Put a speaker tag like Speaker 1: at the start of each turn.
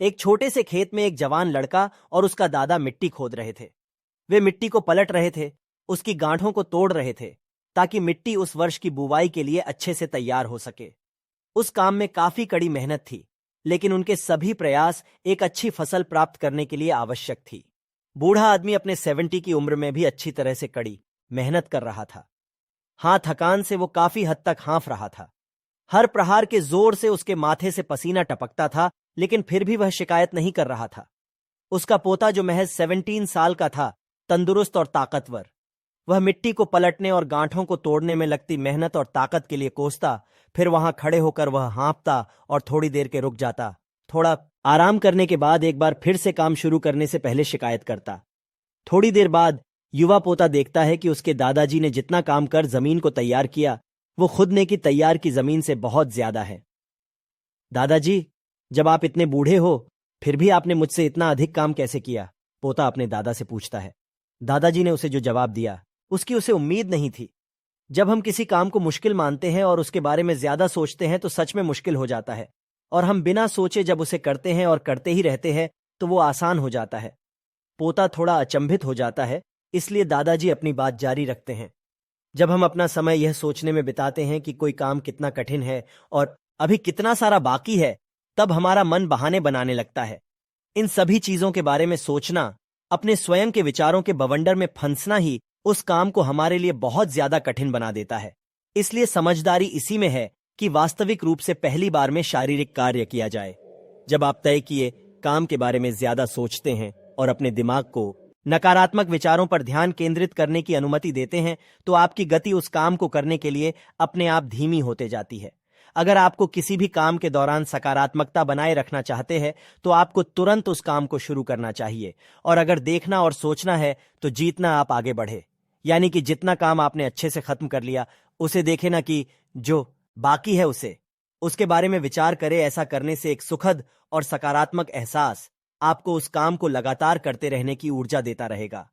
Speaker 1: एक छोटे से खेत में एक जवान लड़का और उसका दादा मिट्टी खोद रहे थे। वे मिट्टी को पलट रहे थे, उसकी गांठों को तोड़ रहे थे ताकि मिट्टी उस वर्ष की बुवाई के लिए अच्छे से तैयार हो सके। उस काम में काफी कड़ी मेहनत थी, लेकिन उनके सभी प्रयास एक अच्छी फसल प्राप्त करने के लिए आवश्यक थी। बूढ़ा आदमी अपने 70 की उम्र में भी अच्छी तरह से कड़ी मेहनत कर रहा था। हाँ, थकान से वो काफी हद तक हाँफ रहा था। हर प्रहार के जोर से उसके माथे से पसीना टपकता था, लेकिन फिर भी वह शिकायत नहीं कर रहा था। उसका पोता जो महज 17 साल का था, तंदुरुस्त और ताकतवर, वह मिट्टी को पलटने और गांठों को तोड़ने में लगती मेहनत और ताकत के लिए कोसता, फिर वहां खड़े होकर वह हाँफता और थोड़ी देर के रुक जाता। थोड़ा आराम करने के बाद एक बार फिर से काम शुरू करने से पहले शिकायत करता। थोड़ी देर बाद युवा पोता देखता है कि उसके दादाजी ने जितना काम कर जमीन को तैयार किया, वो खुद ने की तैयार की जमीन से बहुत ज्यादा है। दादाजी, जब आप इतने बूढ़े हो, फिर भी आपने मुझसे इतना अधिक काम कैसे किया? पोता अपने दादा से पूछता है। दादाजी ने उसे जो जवाब दिया, उसकी उसे उम्मीद नहीं थी। जब हम किसी काम को मुश्किल मानते हैं और उसके बारे में ज्यादा सोचते हैं तो सच में मुश्किल हो जाता है, और हम बिना सोचे जब उसे करते हैं और करते ही रहते हैं तो वो आसान हो जाता है। पोता थोड़ा अचंभित हो जाता है, इसलिए दादाजी अपनी बात जारी रखते हैं। जब हम अपना समय यह सोचने में बिताते हैं कि कोई काम कितना कठिन है और अभी कितना सारा बाकी है, तब हमारा मन बहाने बनाने लगता है। इन सभी चीजों के बारे में सोचना, अपने स्वयं के विचारों के बवंडर में फंसना ही उस काम को हमारे लिए बहुत ज्यादा कठिन बना देता है। इसलिए समझदारी इसी में है कि वास्तविक रूप से पहली बार में शारीरिक कार्य किया जाए। जब आप तय किए काम के बारे में ज्यादा सोचते हैं और अपने दिमाग को नकारात्मक विचारों पर ध्यान केंद्रित करने की अनुमति देते हैं, तो आपकी गति उस काम को करने के लिए अपने आप धीमी होते जाती है। अगर आपको किसी भी काम के दौरान सकारात्मकता बनाए रखना चाहते हैं, तो आपको तुरंत उस काम को शुरू करना चाहिए। और अगर देखना और सोचना है तो जीतना आप आगे बढ़े, यानी कि जितना काम आपने अच्छे से खत्म कर लिया, उसे देखे ना कि जो बाकी है उसके बारे में विचार करे। ऐसा करने से एक सुखद और सकारात्मक एहसास आपको उस काम को लगातार करते रहने की ऊर्जा देता रहेगा।